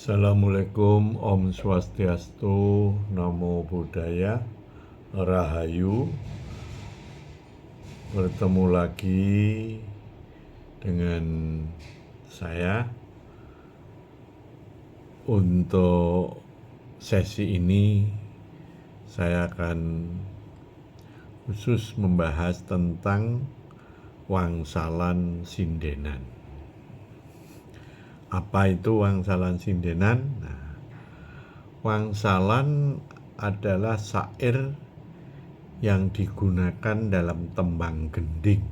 Assalamualaikum, Om Swastiastu, Namo Buddhaya, Rahayu. Bertemu lagi dengan saya untuk sesi ini. Saya akan khusus membahas tentang wangsalan sindenan. Apa itu wangsalan sindenan? Nah, wangsalan adalah syair yang digunakan dalam tembang gending,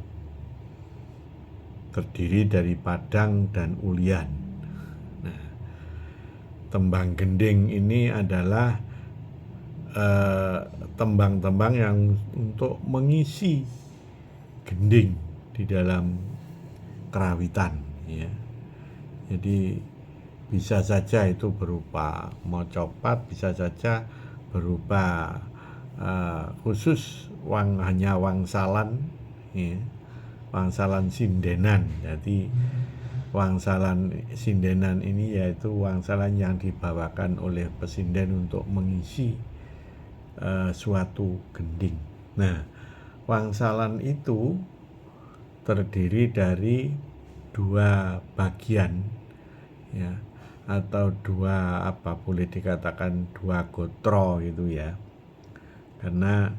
terdiri dari padang dan ulian. Nah, tembang gending ini adalah tembang-tembang yang untuk mengisi gending di dalam kerawitan, ya. Jadi bisa saja itu berupa mocopat, bisa saja berupa khusus hanya wangsalan, ya, wangsalan sindenan. Jadi wangsalan sindenan ini yaitu wangsalan yang dibawakan oleh pesinden untuk mengisi suatu gending. Nah, wangsalan itu terdiri dari dua bagian, ya, atau boleh dikatakan dua gotro gitu ya, karena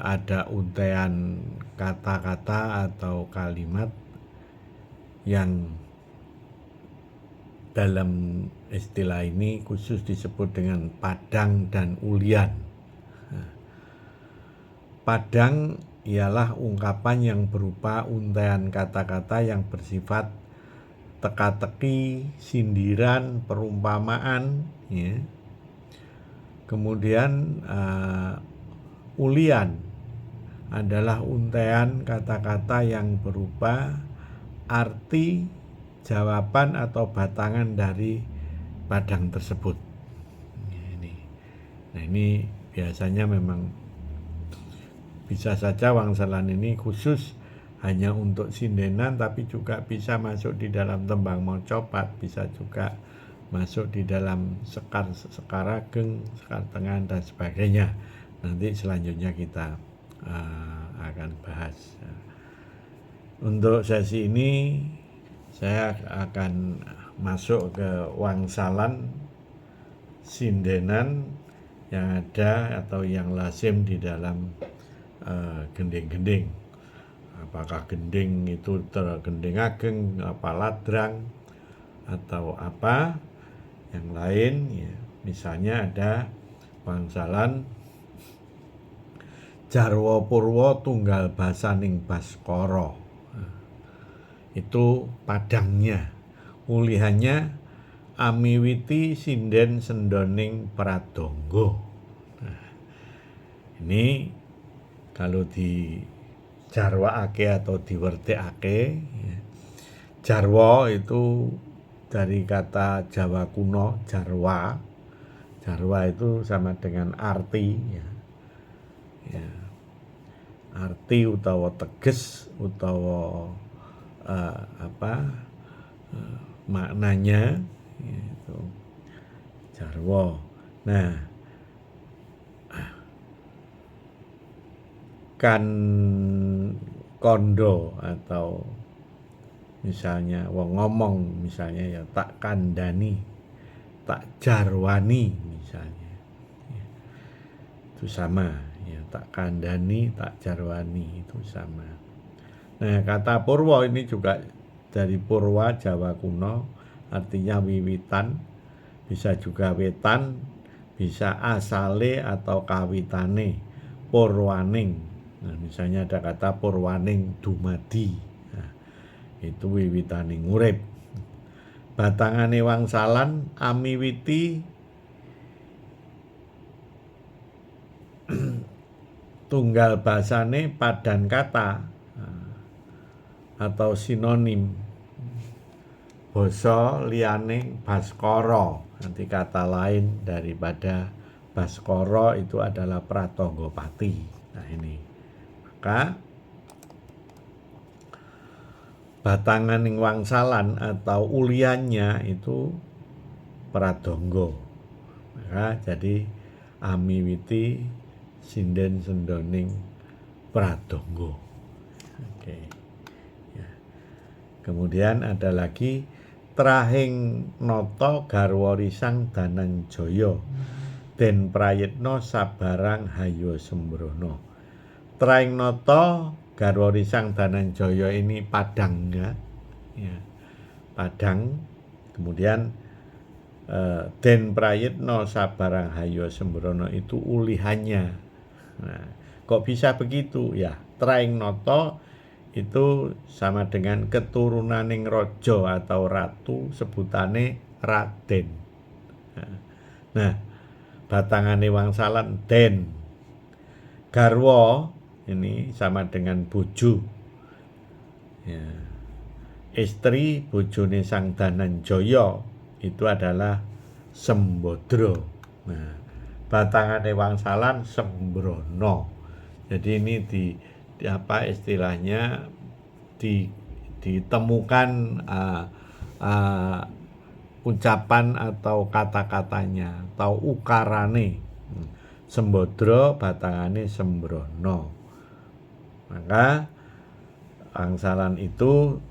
ada untaian kata-kata atau kalimat yang dalam istilah ini khusus disebut dengan padang dan ulian. Padang ialah ungkapan yang berupa untaian kata-kata yang bersifat teka-teki, sindiran, perumpamaan, ya. Kemudian ulian adalah untaian kata-kata yang berupa arti, jawaban atau batangan dari padang tersebut. Nah, ini biasanya memang bisa saja wangsalan ini khusus hanya untuk sindenan, tapi juga bisa masuk di dalam tembang mocopat, bisa juga masuk di dalam sekar ageng, sekar tengah dan sebagainya. Nanti selanjutnya kita akan bahas. Untuk sesi ini saya akan masuk ke wangsalan sindenan yang ada atau yang lazim di dalam gending-gending. Apakah gending itu gending ageng, apa ladrang, atau apa yang lain, ya. Misalnya ada wangsalan Jarwa Purwa Tunggal Basaning Baskara. Itu padangnya. Ulihannya Amiwiti Sinden Sendoning Pradangga. Nah, ini kalau di jarwaake atau diwertekake, ya. Jarwa itu dari kata Jawa kuno jarwa. Jarwa itu sama dengan arti, ya. Ya. Arti utawa teges utawa maknanya, yaitu jarwa. Nah, kan kondo atau misalnya wong ngomong, misalnya ya tak kandani, tak jarwani misalnya, ya. Itu sama, ya, tak kandani, tak jarwani itu sama. Nah, kata purwa ini juga dari purwa Jawa kuno, artinya wiwitan, bisa juga wetan, bisa asale atau kawitane, purwaning. Nah, misalnya ada kata purwaning dumadi, nah, itu wiwitaning urip. Batangane wangsalan amiwiti tunggal basane padan kata atau sinonim. Basa liyane Baskara, nanti kata lain daripada Baskara itu adalah Pratanggapati. Nah, ini maka batanganing wangsalan atau uliannya itu pradangga. Maka jadi amiwiti sinden sendoning pradangga. Oke. Ya. Kemudian ada lagi trahing nata garwa risang Dananjaya den prayitna sabarang hayya sembrono. Trahing nata garwa risang Dananjaya ini padangnya, ya, padang. Kemudian den prayitna sabarang hayya sembrono itu ulihannya. Nah, kok bisa begitu? Ya, trahing nata itu sama dengan keturunaning raja atau ratu, sebutane Raden. Nah, batangane wangsalan den. Garwa ini sama dengan bojo. Ya. Istri bojone Sang Dananjaya itu adalah Sembadra. Nah, batangane wangsalan Sembrono. Jadi ini di apa istilahnya ditemukan ucapan atau kata-katanya atau ukarane. Sembadra batangane Sembrono. Maka wangsalan itu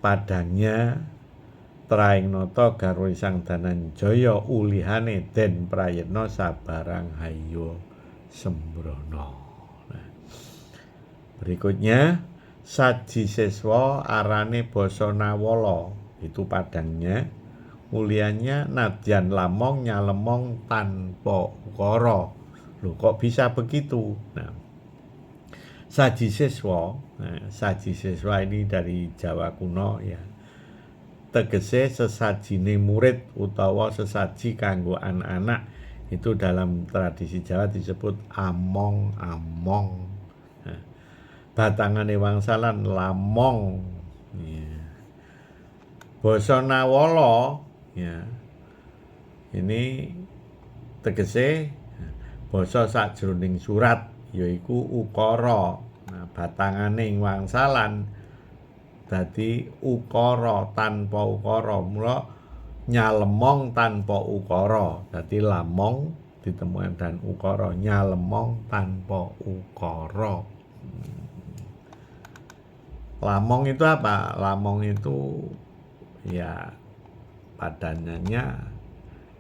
padangnya trahing nata garwa Sang Dananjaya ulihane den prayitna sabarang hayya sembrono. Nah, berikutnya saji siswa arane basa Nawala, itu padangnya, uliannya nadyan lamong nyalemong tanpa ukara. Loh, kok bisa begitu? Nah, saji siswa ini dari Jawa kuno, ya, tegese sesajine murid utawa sesaji kanggo anak-anak. Itu dalam tradisi Jawa disebut among-among. Nah, batangane wangsalan lamong, ya. Basa Nawala, ya, ini tegese basa sajroning surat, yaiku ukara. Nah, batangane wangsalan dadi ukara tanpa ukara, mula nyalemong tanpa ukara. Dadi lamong ditemukan dan ukara, nyalemong tanpa ukara. Lamong itu apa? Lamong itu ya padanannya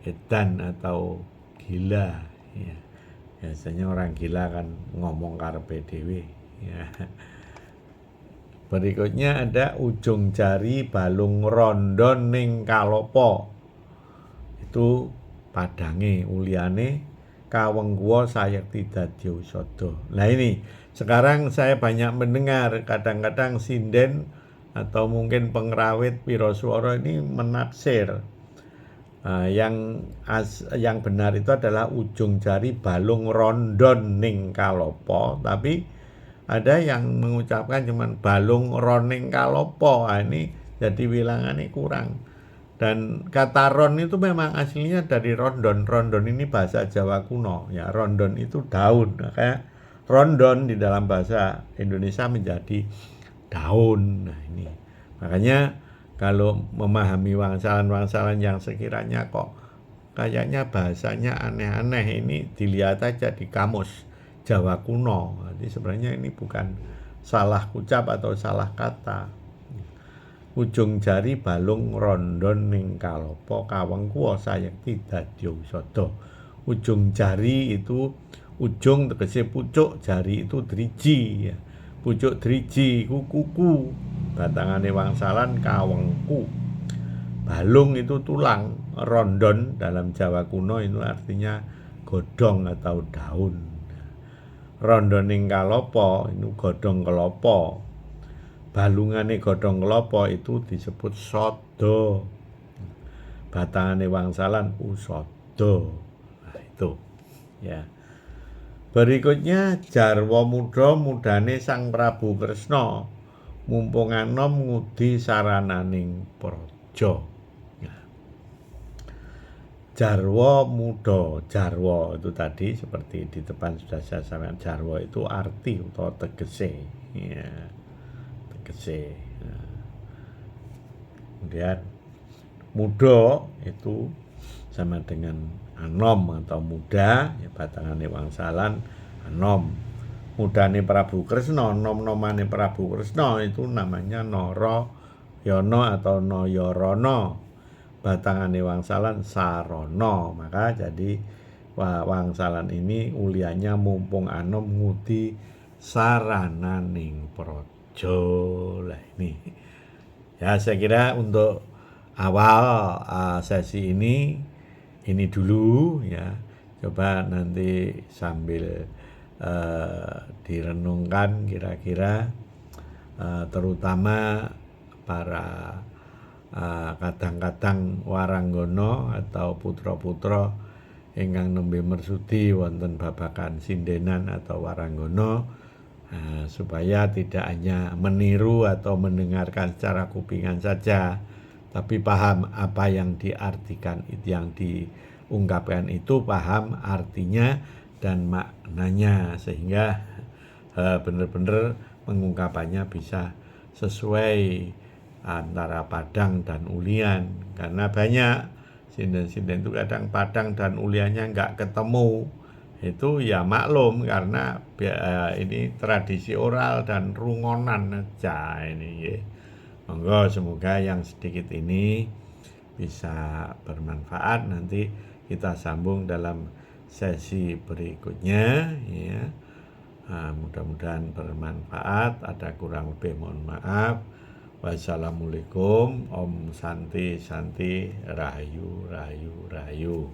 edan atau gila, ya. Biasanya orang gila kan ngomong karepe dhewe, ya. Berikutnya ada ujung jari balung rondon ning kalopo. Itu padange uliane kawengguwa sayekti dadi usada. Nah, ini sekarang saya banyak mendengar kadang-kadang sinden atau mungkin pengrawit wiraswara ini menafsir yang benar itu adalah ujung jari balung rondon ning kalopo, tapi ada yang mengucapkan cuman balung roning kalopo. Nah, ini jadi wilangannya kurang. Dan kata ron itu memang aslinya dari rondon. Rondon ini bahasa Jawa kuno, ya. Rondon itu daun. Kayak rondon di dalam bahasa Indonesia menjadi daun. Nah, ini makanya kalau memahami wangsalan-wangsalan yang sekiranya kok kayaknya bahasanya aneh-aneh, ini dilihat aja di kamus Jawa kuno. Jadi sebenarnya ini bukan salah ucap atau salah kata. Ujung jari balung rondon ning kalopo kawengkuwa sayekti dadi usada. Ujung jari itu, ujung tegese pucuk, jari itu driji, ya. Pucuk driji iku kuku, batangane wangsalan kawengku. Balung itu tulang, rondon dalam Jawa kuno itu artinya godhong atau daun. Rondon ning kalopo itu godhong kelapa. Balungane godhong kelapa itu disebut sada. Batangane wangsalan usada. Nah, itu, ya. Berikutnya jarwa muda mudane Sang Prabu Kresna mumpung anom ngudi sarananing praja. Nah, jarwa muda, jarwa itu tadi seperti di depan sudah saya sampaikan, jarwa itu arti atau tegese, ya. Tegese. Nah, Kemudian muda itu sama dengan anom atau muda, ya batangane wangsalan anom. Mudane Prabu Kresna, nom-nomane Prabu Kresna itu namanya Narayana atau Nayarana. Batangane wangsalan Sarana. Maka jadi wangsalan ini uliannya mumpung anom ngudi sarananing praja. Lah ini. Ya saya kira untuk awal sesi ini dulu ya. Coba nanti sambil direnungkan kira-kira terutama para kadang-kadang waranggana atau putra-putra ingkang nembe mersudi wonten babagan sindenan atau waranggana supaya tidak hanya meniru atau mendengarkan secara kupingan saja, tapi paham apa yang diartikan, yang diungkapkan itu paham artinya dan maknanya, sehingga benar-benar mengungkapannya bisa sesuai antara padang dan ulian. Karena banyak sinden-sinden itu kadang padang dan uliannya nggak ketemu. Itu ya maklum karena ini tradisi oral dan rungonan aja ini ya. Monggo semoga yang sedikit ini bisa bermanfaat. Nanti kita sambung dalam sesi berikutnya ya. Mudah-mudahan bermanfaat. Ada kurang lebih mohon maaf. Wassalamualaikum. Om Santi Santi Rahayu Rahayu Rahayu.